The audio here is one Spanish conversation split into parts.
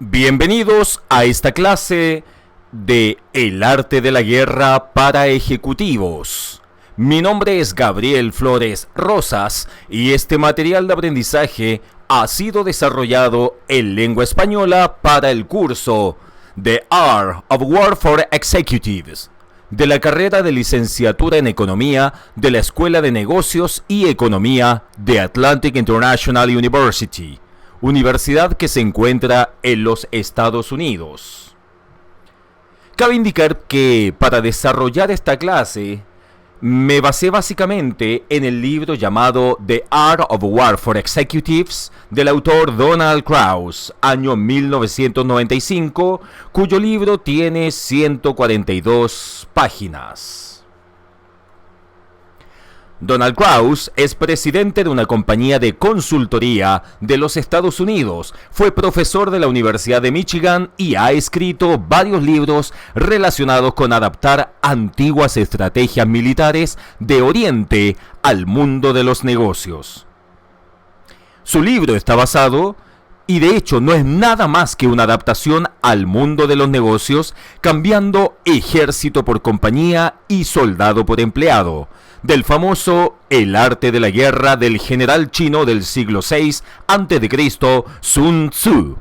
Bienvenidos a esta clase de El arte de la guerra para ejecutivos. Mi nombre es Gabriel Flores Rosas y este material de aprendizaje ha sido desarrollado en lengua española para el curso The Art of War for Executives de la carrera de licenciatura en Economía de la Escuela de Negocios y Economía de Atlantic International University, universidad que se encuentra en los Estados Unidos. Cabe indicar que para desarrollar esta clase me basé básicamente en el libro llamado The Art of War for Executives del autor Donald Krauss, año 1995, cuyo libro tiene 142 páginas. Donald Krauss es presidente de una compañía de consultoría de los Estados Unidos, fue profesor de la Universidad de Michigan y ha escrito varios libros relacionados con adaptar antiguas estrategias militares de Oriente al mundo de los negocios. Su libro está basado, y de hecho no es nada más que una adaptación al mundo de los negocios, cambiando ejército por compañía y soldado por empleado, del famoso El arte de la guerra del general chino del siglo VI a.C., Sun Tzu.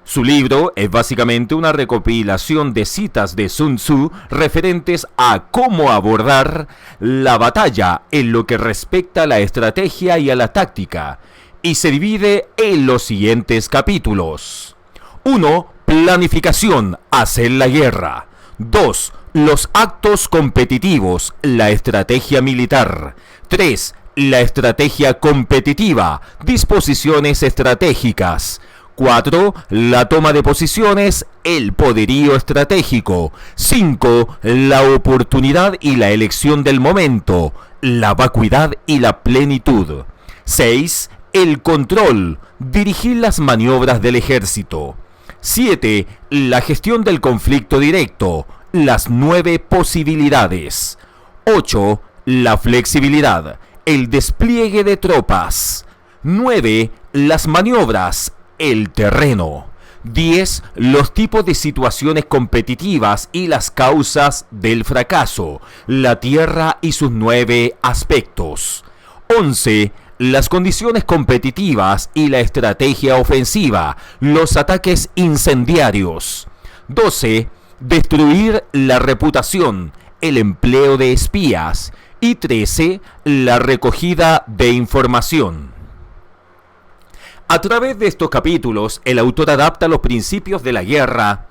Su libro es básicamente una recopilación de citas de Sun Tzu referentes a cómo abordar la batalla en lo que respecta a la estrategia y a la táctica, y se divide en los siguientes capítulos. 1. Planificación, hacer la guerra. 2. Los actos competitivos, la estrategia militar. 3. La estrategia competitiva, disposiciones estratégicas. 4. La toma de posiciones, el poderío estratégico. 5. La oportunidad y la elección del momento, la vacuidad y la plenitud. 6. El control, dirigir las maniobras del ejército. 7. La gestión del conflicto directo, las 9 posibilidades. 8. La flexibilidad, el despliegue de tropas. 9. Las maniobras, el terreno. 10. Los tipos de situaciones competitivas y las causas del fracaso, la tierra y sus 9 aspectos. 11. Las condiciones competitivas y la estrategia ofensiva, los ataques incendiarios. 12. Destruir la reputación, el empleo de espías. Y 13. La recogida de información. A través de estos capítulos, el autor adapta los principios de la guerra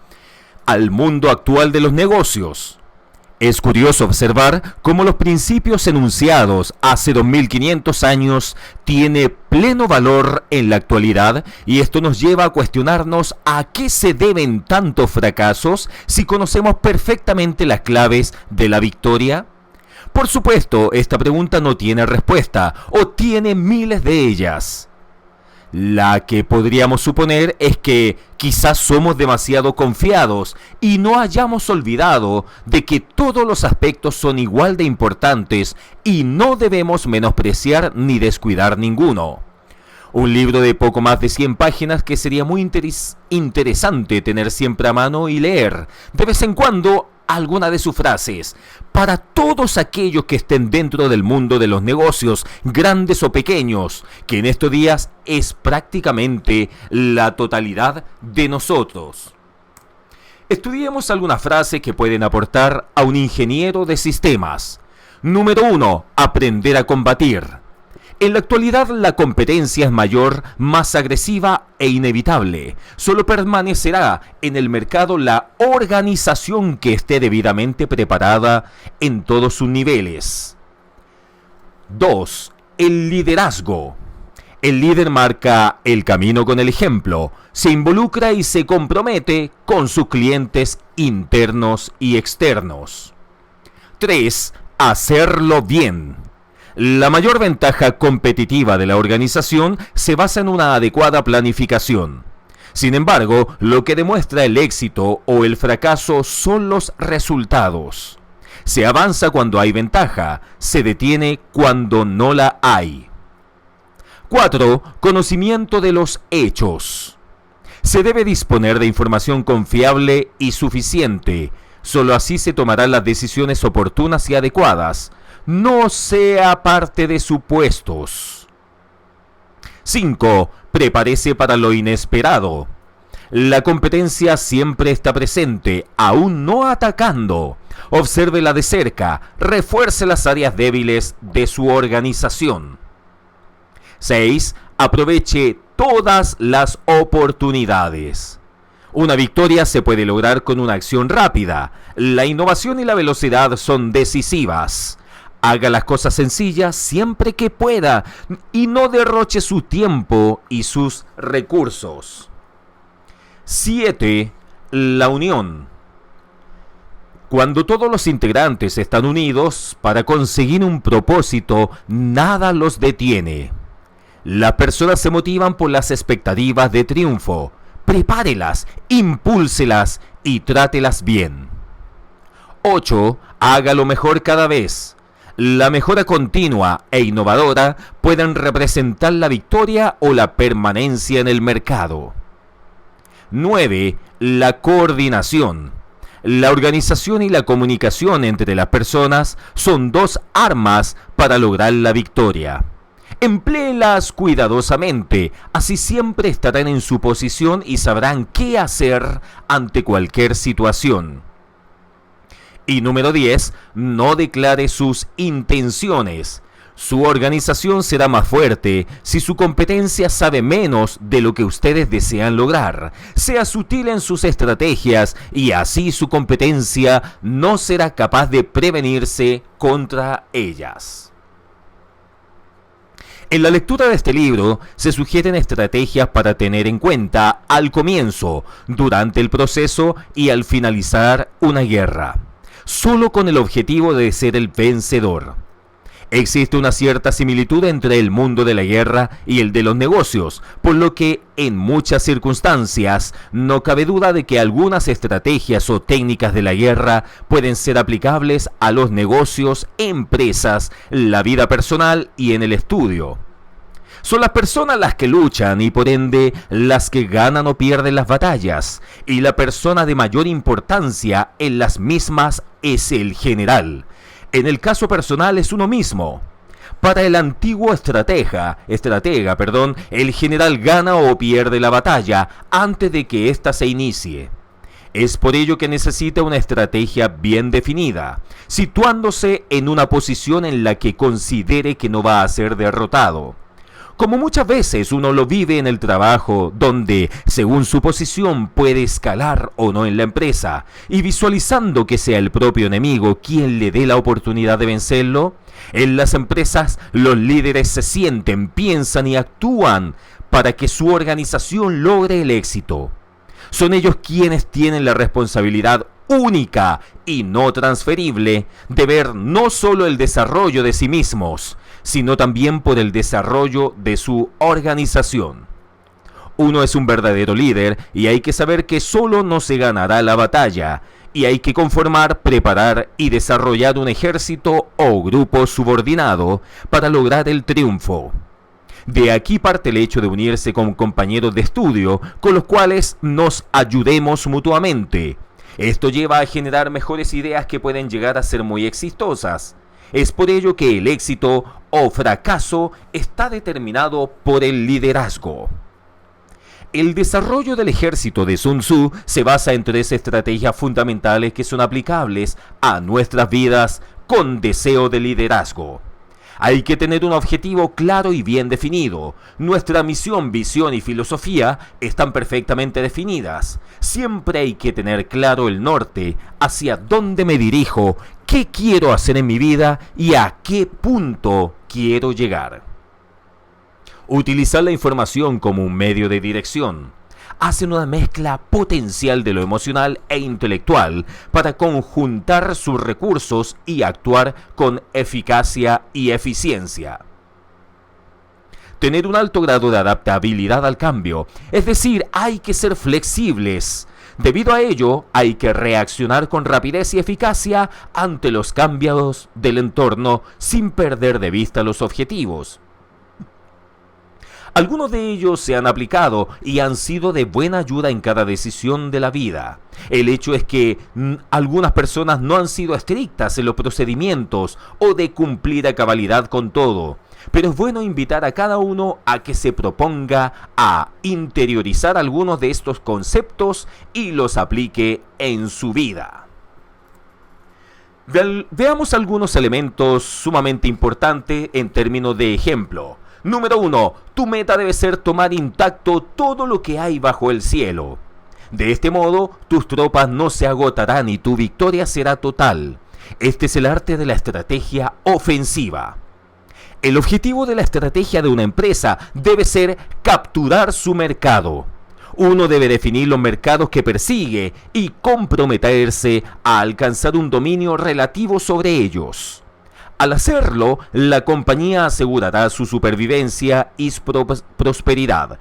al mundo actual de los negocios. Es curioso observar cómo los principios enunciados hace 2500 años tiene pleno valor en la actualidad, y esto nos lleva a cuestionarnos a qué se deben tantos fracasos si conocemos perfectamente las claves de la victoria. Por supuesto, esta pregunta no tiene respuesta, o tiene miles de ellas. La que podríamos suponer es que quizás somos demasiado confiados y no hayamos olvidado de que todos los aspectos son igual de importantes y no debemos menospreciar ni descuidar ninguno. Un libro de poco más de 100 páginas que sería muy interesante tener siempre a mano y leer de vez en cuando alguna de sus frases, para todos aquellos que estén dentro del mundo de los negocios, grandes o pequeños, que en estos días es prácticamente la totalidad de nosotros. Estudiemos algunas frases que pueden aportar a un ingeniero de sistemas. Número 1. Aprender a combatir. En la actualidad la competencia es mayor, más agresiva e inevitable. Solo permanecerá en el mercado la organización que esté debidamente preparada en todos sus niveles. 2. El liderazgo. El líder marca el camino con el ejemplo, se involucra y se compromete con sus clientes internos y externos. 3. Hacerlo bien. La mayor ventaja competitiva de la organización se basa en una adecuada planificación. Sin embargo, lo que demuestra el éxito o el fracaso son los resultados. Se avanza cuando hay ventaja, se detiene cuando no la hay. 4. Conocimiento de los hechos. Se debe disponer de información confiable y suficiente. Solo así se tomarán las decisiones oportunas y adecuadas. No sea parte de supuestos. 5. Prepárese para lo inesperado. La competencia siempre está presente, aún no atacando. Obsérvela de cerca, refuerce las áreas débiles de su organización. 6. Aproveche todas las oportunidades. Una victoria se puede lograr con una acción rápida. La innovación y la velocidad son decisivas. Haga las cosas sencillas siempre que pueda y no derroche su tiempo y sus recursos. 7. La unión. Cuando todos los integrantes están unidos para conseguir un propósito, nada los detiene. Las personas se motivan por las expectativas de triunfo. Prepárelas, impúlselas y trátelas bien. 8. Hágalo mejor cada vez. La mejora continua e innovadora pueden representar la victoria o la permanencia en el mercado. 9. La coordinación. La organización y la comunicación entre las personas son dos armas para lograr la victoria. Empléelas cuidadosamente, así siempre estarán en su posición y sabrán qué hacer ante cualquier situación. Y número 10, no declare sus intenciones. Su organización será más fuerte si su competencia sabe menos de lo que ustedes desean lograr. Sea sutil en sus estrategias y así su competencia no será capaz de prevenirse contra ellas. En la lectura de este libro se sugieren estrategias para tener en cuenta al comienzo, durante el proceso y al finalizar una guerra, solo con el objetivo de ser el vencedor. Existe una cierta similitud entre el mundo de la guerra y el de los negocios, por lo que en muchas circunstancias no cabe duda de que algunas estrategias o técnicas de la guerra pueden ser aplicables a los negocios, empresas, la vida personal y en el estudio. Son las personas las que luchan y por ende las que ganan o pierden las batallas, y la persona de mayor importancia en las mismas es el general. En el caso personal es uno mismo. Para el antiguo estratega, el general gana o pierde la batalla antes de que ésta se inicie. Es por ello que necesita una estrategia bien definida, situándose en una posición en la que considere que no va a ser derrotado. Como muchas veces uno lo vive en el trabajo, donde, según su posición, puede escalar o no en la empresa, y visualizando que sea el propio enemigo quien le dé la oportunidad de vencerlo. En las empresas, los líderes se sienten, piensan y actúan para que su organización logre el éxito. Son ellos quienes tienen la responsabilidad única y no transferible de ver no solo el desarrollo de sí mismos, sino también por el desarrollo de su organización. Uno es un verdadero líder y hay que saber que solo no se ganará la batalla, y hay que conformar, preparar y desarrollar un ejército o grupo subordinado para lograr el triunfo. De aquí parte el hecho de unirse con compañeros de estudio con los cuales nos ayudemos mutuamente. Esto lleva a generar mejores ideas que pueden llegar a ser muy exitosas. Es por ello que el éxito o fracaso está determinado por el liderazgo. El desarrollo del ejército de Sun Tzu se basa en 3 estrategias fundamentales que son aplicables a nuestras vidas con deseo de liderazgo. Hay que tener un objetivo claro y bien definido. Nuestra misión, visión y filosofía están perfectamente definidas. Siempre hay que tener claro el norte, hacia dónde me dirijo, qué quiero hacer en mi vida y a qué punto quiero llegar. Utilizar la información como un medio de dirección. Hacen una mezcla potencial de lo emocional e intelectual para conjuntar sus recursos y actuar con eficacia y eficiencia. Tener un alto grado de adaptabilidad al cambio, es decir, hay que ser flexibles. Debido a ello, hay que reaccionar con rapidez y eficacia ante los cambios del entorno sin perder de vista los objetivos. Algunos de ellos se han aplicado y han sido de buena ayuda en cada decisión de la vida. El hecho es que algunas personas no han sido estrictas en los procedimientos o de cumplir a cabalidad con todo. Pero es bueno invitar a cada uno a que se proponga a interiorizar algunos de estos conceptos y los aplique en su vida. Veamos algunos elementos sumamente importantes en términos de ejemplo. Número 1. Tu meta debe ser tomar intacto todo lo que hay bajo el cielo. De este modo, tus tropas no se agotarán y tu victoria será total. Este es el arte de la estrategia ofensiva. El objetivo de la estrategia de una empresa debe ser capturar su mercado. Uno debe definir los mercados que persigue y comprometerse a alcanzar un dominio relativo sobre ellos. Al hacerlo, la compañía asegurará su supervivencia y prosperidad.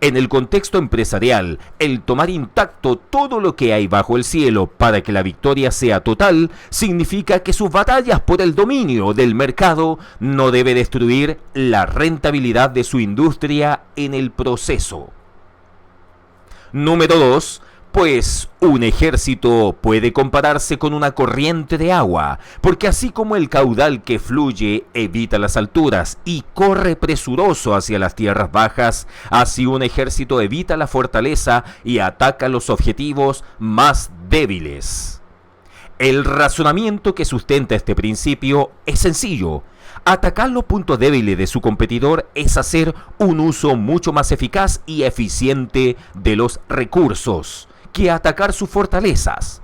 En el contexto empresarial, el tomar intacto todo lo que hay bajo el cielo para que la victoria sea total significa que sus batallas por el dominio del mercado no debe destruir la rentabilidad de su industria en el proceso. Número 2. Pues un ejército puede compararse con una corriente de agua, porque así como el caudal que fluye evita las alturas y corre presuroso hacia las tierras bajas, así un ejército evita la fortaleza y ataca los objetivos más débiles. El razonamiento que sustenta este principio es sencillo. Atacar los puntos débiles de su competidor es hacer un uso mucho más eficaz y eficiente de los recursos que atacar sus fortalezas.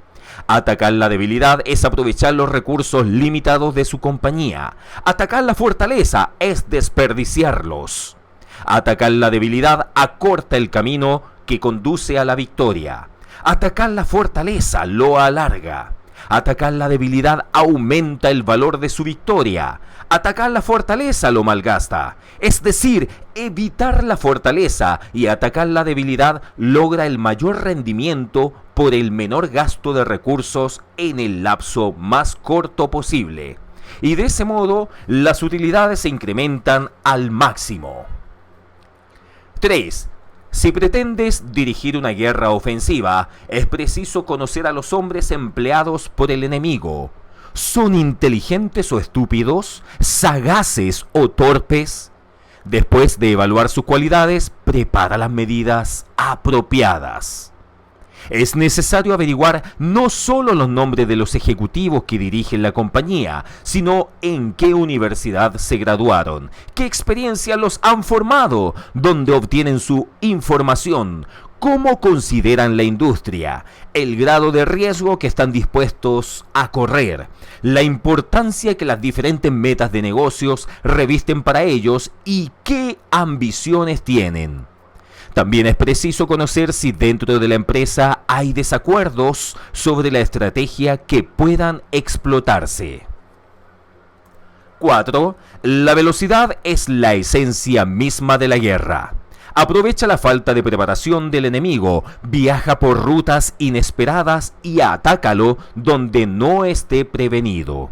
Atacar la debilidad es aprovechar los recursos limitados de su compañía. Atacar la fortaleza es desperdiciarlos. Atacar la debilidad acorta el camino que conduce a la victoria. Atacar la fortaleza lo alarga. Atacar la debilidad aumenta el valor de su victoria. Atacar la fortaleza lo malgasta. Es decir, evitar la fortaleza y atacar la debilidad logra el mayor rendimiento por el menor gasto de recursos en el lapso más corto posible. Y de ese modo, las utilidades se incrementan al máximo. 3. Si pretendes dirigir una guerra ofensiva, es preciso conocer a los hombres empleados por el enemigo. ¿Son inteligentes o estúpidos? ¿Sagaces o torpes? Después de evaluar sus cualidades, prepara las medidas apropiadas. Es necesario averiguar no solo los nombres de los ejecutivos que dirigen la compañía, sino en qué universidad se graduaron, qué experiencia los han formado, dónde obtienen su información, cómo consideran la industria, el grado de riesgo que están dispuestos a correr, la importancia que las diferentes metas de negocios revisten para ellos y qué ambiciones tienen. También es preciso conocer si dentro de la empresa hay desacuerdos sobre la estrategia que puedan explotarse. 4. La velocidad es la esencia misma de la guerra. Aprovecha la falta de preparación del enemigo, viaja por rutas inesperadas y atácalo donde no esté prevenido.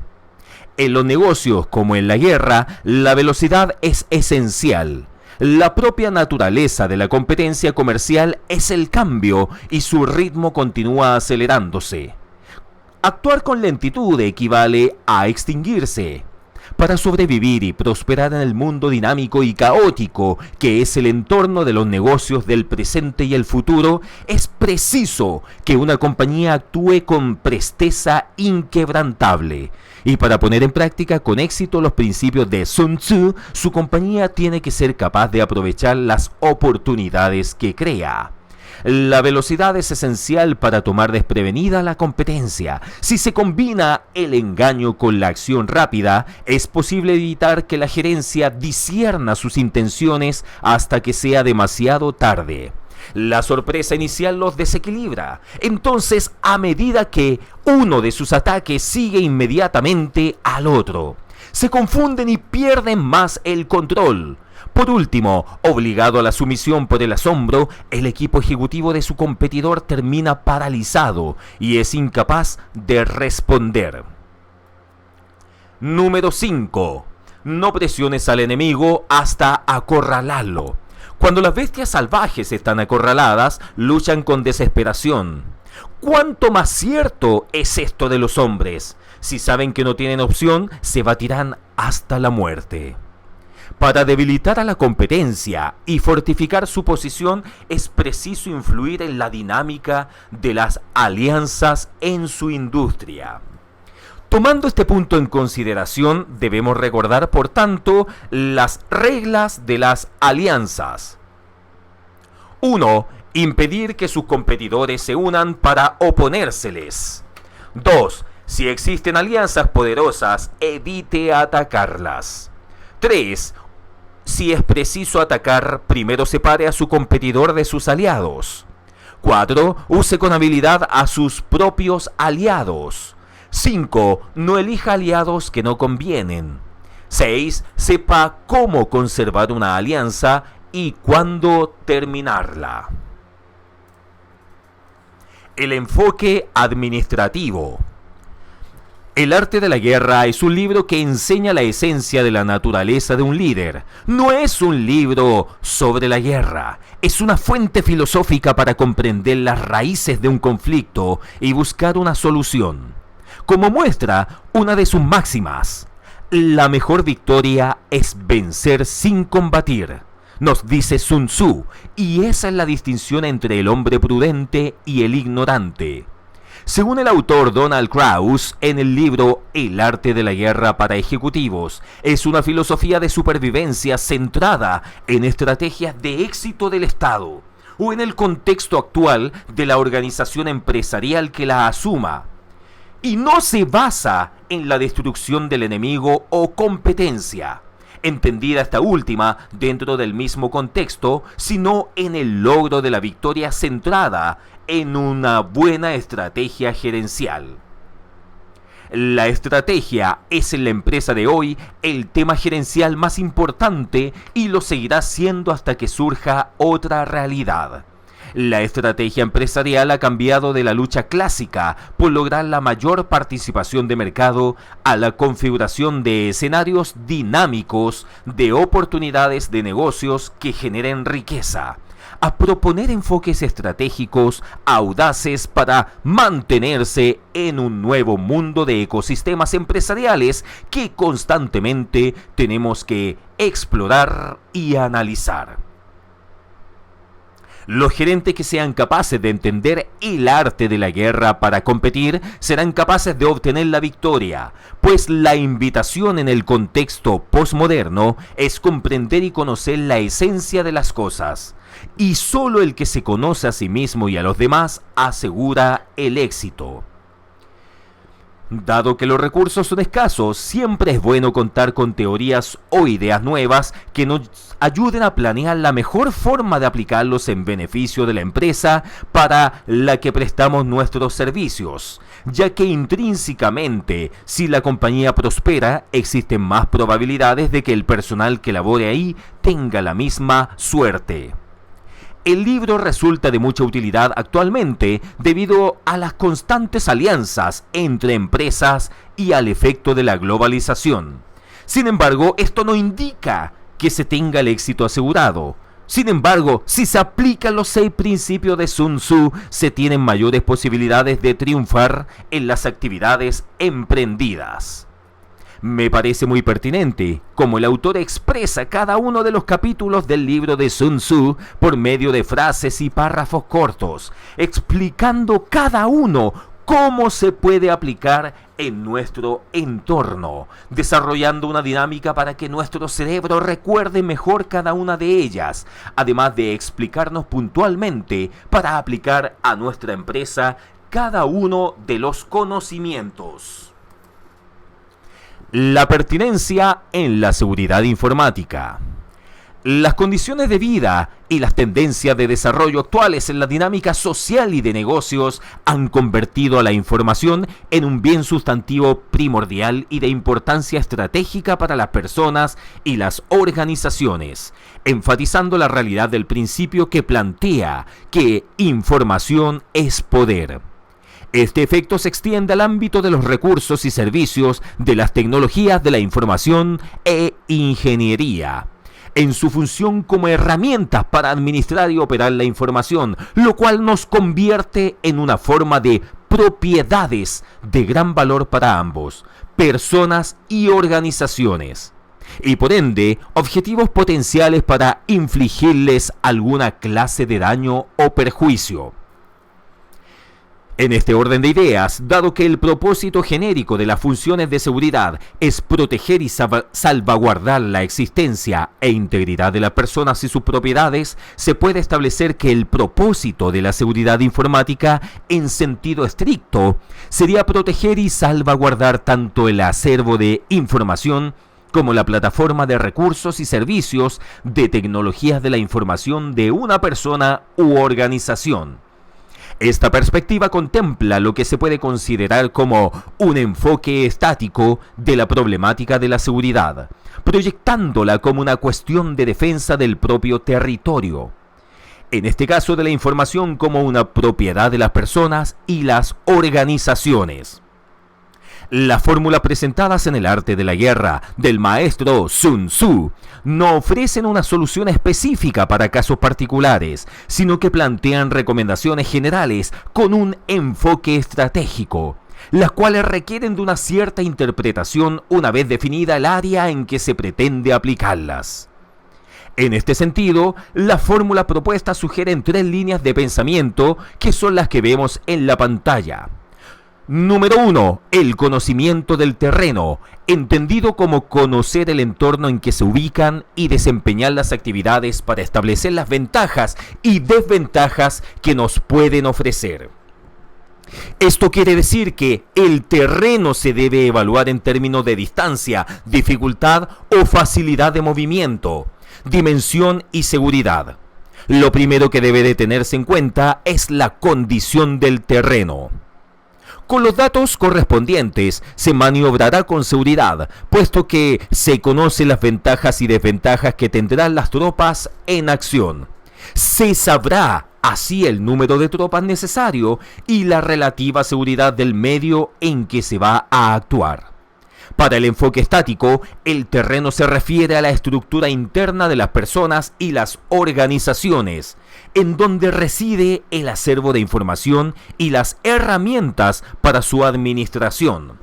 En los negocios como en la guerra, la velocidad es esencial. La propia naturaleza de la competencia comercial es el cambio y su ritmo continúa acelerándose. Actuar con lentitud equivale a extinguirse. Para sobrevivir y prosperar en el mundo dinámico y caótico que es el entorno de los negocios del presente y el futuro, es preciso que una compañía actúe con presteza inquebrantable. Y para poner en práctica con éxito los principios de Sun Tzu, su compañía tiene que ser capaz de aprovechar las oportunidades que crea. La velocidad es esencial para tomar desprevenida la competencia. Si se combina el engaño con la acción rápida, es posible evitar que la gerencia discierna sus intenciones hasta que sea demasiado tarde. La sorpresa inicial los desequilibra. Entonces, a medida que uno de sus ataques sigue inmediatamente al otro, se confunden y pierden más el control. Por último, obligado a la sumisión por el asombro, el equipo ejecutivo de su competidor termina paralizado y es incapaz de responder. Número 5. No presiones al enemigo hasta acorralarlo. Cuando las bestias salvajes están acorraladas, luchan con desesperación. ¿Cuánto más cierto es esto de los hombres? Si saben que no tienen opción, se batirán hasta la muerte. Para debilitar a la competencia y fortificar su posición es preciso influir en la dinámica de las alianzas en su industria. Tomando este punto en consideración, debemos recordar, por tanto, las reglas de las alianzas. 1. Impedir que sus competidores se unan para oponérseles. 2. Si existen alianzas poderosas, evite atacarlas. 3. Si es preciso atacar, primero separe a su competidor de sus aliados. 4. Use con habilidad a sus propios aliados. 5. No elija aliados que no convienen. 6. Sepa cómo conservar una alianza y cuándo terminarla. El enfoque administrativo. El arte de la guerra es un libro que enseña la esencia de la naturaleza de un líder. No es un libro sobre la guerra, es una fuente filosófica para comprender las raíces de un conflicto y buscar una solución. Como muestra una de sus máximas, la mejor victoria es vencer sin combatir, nos dice Sun Tzu, y esa es la distinción entre el hombre prudente y el ignorante. Según el autor Donald Krauss, en el libro El arte de la guerra para ejecutivos, es una filosofía de supervivencia centrada en estrategias de éxito del Estado o en el contexto actual de la organización empresarial que la asuma, y no se basa en la destrucción del enemigo o competencia, entendida esta última dentro del mismo contexto, sino en el logro de la victoria centrada en una buena estrategia gerencial. La estrategia es en la empresa de hoy el tema gerencial más importante y lo seguirá siendo hasta que surja otra realidad. La estrategia empresarial ha cambiado de la lucha clásica por lograr la mayor participación de mercado a la configuración de escenarios dinámicos de oportunidades de negocios que generen riqueza, a proponer enfoques estratégicos audaces para mantenerse en un nuevo mundo de ecosistemas empresariales que constantemente tenemos que explorar y analizar. Los gerentes que sean capaces de entender el arte de la guerra para competir serán capaces de obtener la victoria, pues la invitación en el contexto postmoderno es comprender y conocer la esencia de las cosas, y solo el que se conoce a sí mismo y a los demás asegura el éxito. Dado que los recursos son escasos, siempre es bueno contar con teorías o ideas nuevas que nos ayuden a planear la mejor forma de aplicarlos en beneficio de la empresa para la que prestamos nuestros servicios, ya que intrínsecamente, si la compañía prospera, existen más probabilidades de que el personal que labore ahí tenga la misma suerte. El libro resulta de mucha utilidad actualmente debido a las constantes alianzas entre empresas y al efecto de la globalización. Sin embargo, esto no indica que se tenga el éxito asegurado. Sin embargo, si se aplican los 6 principios de Sun Tzu, se tienen mayores posibilidades de triunfar en las actividades emprendidas. Me parece muy pertinente como el autor expresa cada uno de los capítulos del libro de Sun Tzu por medio de frases y párrafos cortos, explicando cada uno cómo se puede aplicar en nuestro entorno, desarrollando una dinámica para que nuestro cerebro recuerde mejor cada una de ellas, además de explicarnos puntualmente para aplicar a nuestra empresa cada uno de los conocimientos. La pertinencia en la seguridad informática. Las condiciones de vida y las tendencias de desarrollo actuales en la dinámica social y de negocios han convertido a la información en un bien sustantivo primordial y de importancia estratégica para las personas y las organizaciones, enfatizando la realidad del principio que plantea que información es poder. Este efecto se extiende al ámbito de los recursos y servicios de las tecnologías de la información e ingeniería. en su función como herramientas para administrar y operar la información, lo cual nos convierte en una forma de propiedades de gran valor para ambos, personas y organizaciones, y por ende objetivos potenciales para infligirles alguna clase de daño o perjuicio. En este orden de ideas, dado que el propósito genérico de las funciones de seguridad es proteger y salvaguardar la existencia e integridad de las personas y sus propiedades, se puede establecer que el propósito de la seguridad informática, en sentido estricto, sería proteger y salvaguardar tanto el acervo de información como la plataforma de recursos y servicios de tecnologías de la información de una persona u organización. Esta perspectiva contempla lo que se puede considerar como un enfoque estático de la problemática de la seguridad, proyectándola como una cuestión de defensa del propio territorio, en este caso de la información como una propiedad de las personas y las organizaciones. Las fórmulas presentadas en El arte de la guerra del maestro Sun Tzu no ofrecen una solución específica para casos particulares, sino que plantean recomendaciones generales con un enfoque estratégico, las cuales requieren de una cierta interpretación una vez definida el área en que se pretende aplicarlas. En este sentido, las fórmulas propuestas sugieren 3 líneas de pensamiento que son las que vemos en la pantalla. Número 1. El conocimiento del terreno, entendido como conocer el entorno en que se ubican y desempeñar las actividades para establecer las ventajas y desventajas que nos pueden ofrecer. Esto quiere decir que el terreno se debe evaluar en términos de distancia, dificultad o facilidad de movimiento, dimensión y seguridad. Lo primero que debe de tenerse en cuenta es la condición del terreno. Con los datos correspondientes se maniobrará con seguridad, puesto que se conocen las ventajas y desventajas que tendrán las tropas en acción. Se sabrá así el número de tropas necesario y la relativa seguridad del medio en que se va a actuar. Para el enfoque estático, el terreno se refiere a la estructura interna de las personas y las organizaciones, en donde reside el acervo de información y las herramientas para su administración.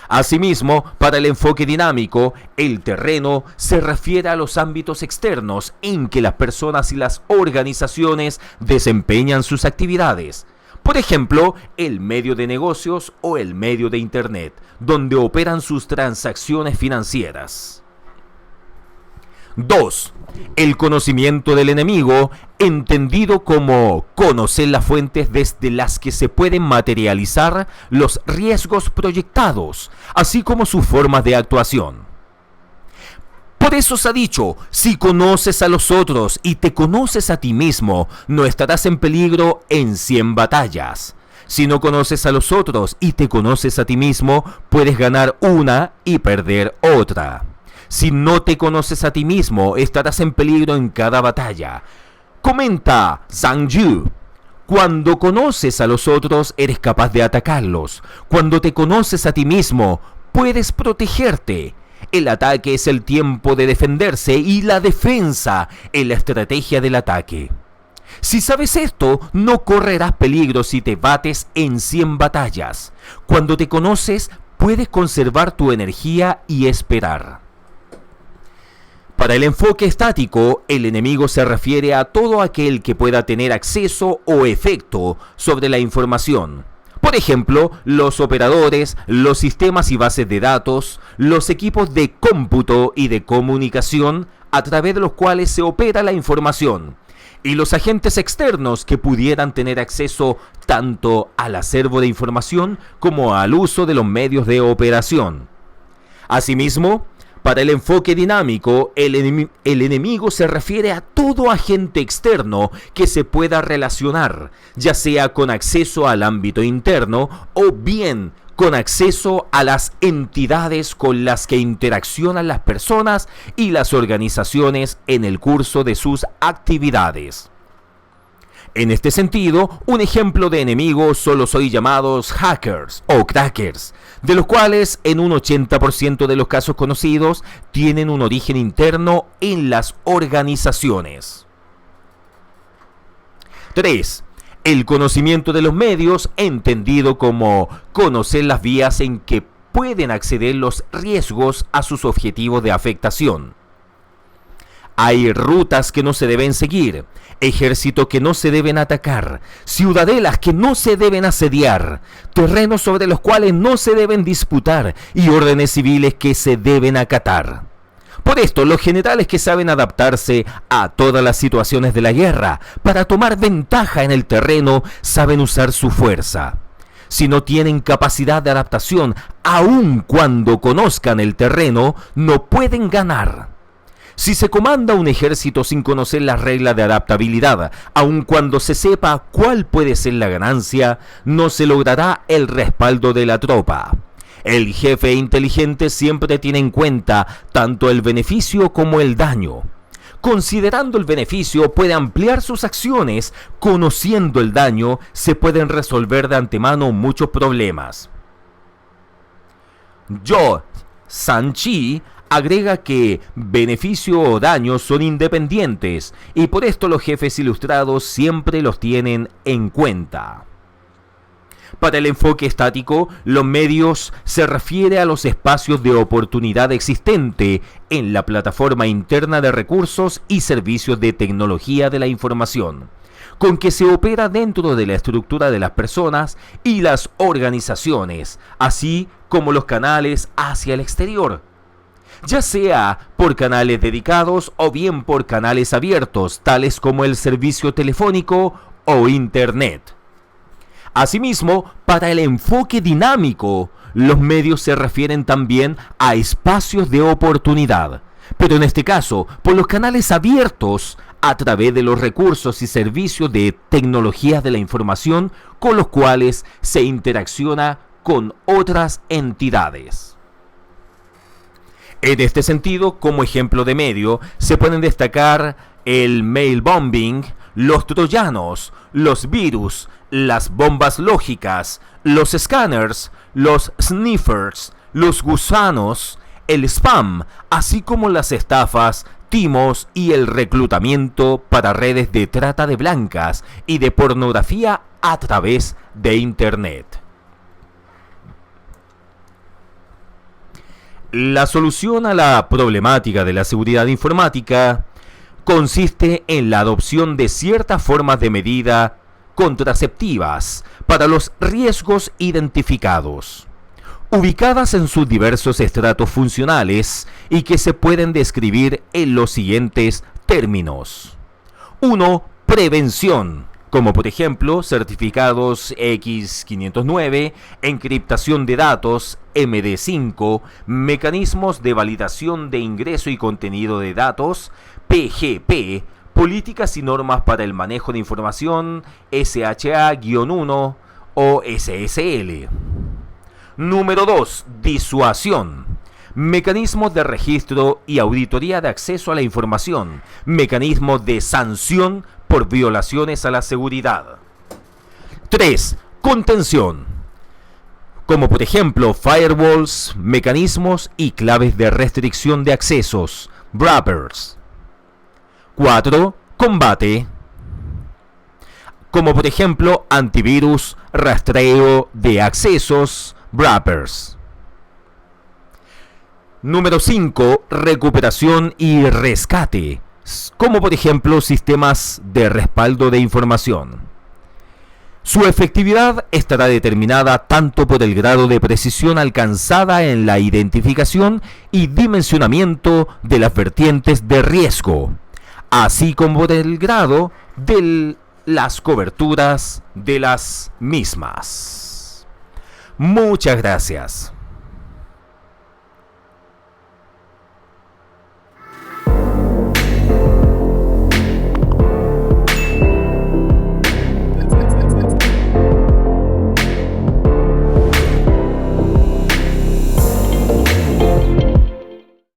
Asimismo, para el enfoque dinámico, el terreno se refiere a los ámbitos externos en que las personas y las organizaciones desempeñan sus actividades. Por ejemplo, el medio de negocios o el medio de Internet, donde operan sus transacciones financieras. 2. El conocimiento del enemigo, entendido como conocer las fuentes desde las que se pueden materializar los riesgos proyectados, así como sus formas de actuación. Por eso se ha dicho, si conoces a los otros y te conoces a ti mismo, no estarás en peligro en 100 batallas. Si no conoces a los otros y te conoces a ti mismo, puedes ganar una y perder otra. Si no te conoces a ti mismo, estarás en peligro en cada batalla. Comenta Zhang Yu. Cuando conoces a los otros, eres capaz de atacarlos. Cuando te conoces a ti mismo, puedes protegerte. El ataque es el tiempo de defenderse y la defensa es la estrategia del ataque. Si sabes esto, no correrás peligro si te bates en 100 batallas. Cuando te conoces, puedes conservar tu energía y esperar. Para el enfoque estático, el enemigo se refiere a todo aquel que pueda tener acceso o efecto sobre la información. Por ejemplo, los operadores, los sistemas y bases de datos, los equipos de cómputo y de comunicación a través de los cuales se opera la información, y los agentes externos que pudieran tener acceso tanto al acervo de información como al uso de los medios de operación. Asimismo, para el enfoque dinámico, el enemigo se refiere a todo agente externo que se pueda relacionar, ya sea con acceso al ámbito interno o bien con acceso a las entidades con las que interaccionan las personas y las organizaciones en el curso de sus actividades. En este sentido, un ejemplo de enemigos son los hoy llamados hackers o crackers, de los cuales en un 80% de los casos conocidos tienen un origen interno en las organizaciones. 3. El conocimiento de los medios, entendido como conocer las vías en que pueden acceder los riesgos a sus objetivos de afectación. Hay rutas que no se deben seguir, ejércitos que no se deben atacar, ciudadelas que no se deben asediar, terrenos sobre los cuales no se deben disputar y órdenes civiles que se deben acatar. Por esto, los generales que saben adaptarse a todas las situaciones de la guerra para tomar ventaja en el terreno saben usar su fuerza. Si no tienen capacidad de adaptación, aun cuando conozcan el terreno, no pueden ganar. Si se comanda un ejército sin conocer las reglas de adaptabilidad, aun cuando se sepa cuál puede ser la ganancia, no se logrará el respaldo de la tropa. El jefe inteligente siempre tiene en cuenta tanto el beneficio como el daño. Considerando el beneficio, puede ampliar sus acciones. Conociendo el daño, se pueden resolver de antemano muchos problemas. Zhou Sanqi agrega que beneficio o daño son independientes y por esto los jefes ilustrados siempre los tienen en cuenta. Para el enfoque estático, los medios se refiere a los espacios de oportunidad existente en la plataforma interna de recursos y servicios de tecnología de la información, con que se opera dentro de la estructura de las personas y las organizaciones, así como los canales hacia el exterior, ya sea por canales dedicados o bien por canales abiertos, tales como el servicio telefónico o Internet. Asimismo, para el enfoque dinámico, los medios se refieren también a espacios de oportunidad, pero en este caso, por los canales abiertos a través de los recursos y servicios de tecnologías de la información con los cuales se interacciona con otras entidades. En este sentido, como ejemplo de medio, se pueden destacar el mail bombing, los troyanos, los virus, las bombas lógicas, los escáneres, los sniffers, los gusanos, el spam, así como las estafas, timos y el reclutamiento para redes de trata de blancas y de pornografía a través de Internet. La solución a la problemática de la seguridad informática consiste en la adopción de ciertas formas de medida contraceptivas para los riesgos identificados, ubicadas en sus diversos estratos funcionales y que se pueden describir en los siguientes términos. 1. Prevención, como por ejemplo certificados X509, encriptación de datos MD5, mecanismos de validación de ingreso y contenido de datos PGP, políticas y normas para el manejo de información SHA-1 o SSL. Número 2. Disuasión. Mecanismos de registro y auditoría de acceso a la información. Mecanismos de sanción por violaciones a la seguridad. 3. Contención. Como por ejemplo firewalls, mecanismos y claves de restricción de accesos, wrappers. 4. Combate. Como por ejemplo antivirus, rastreo de accesos, wrappers. Número 5. Recuperación y rescate. Como por ejemplo sistemas de respaldo de información. Su efectividad estará determinada tanto por el grado de precisión alcanzada en la identificación y dimensionamiento de las vertientes de riesgo, así como por el grado de las coberturas de las mismas. Muchas gracias.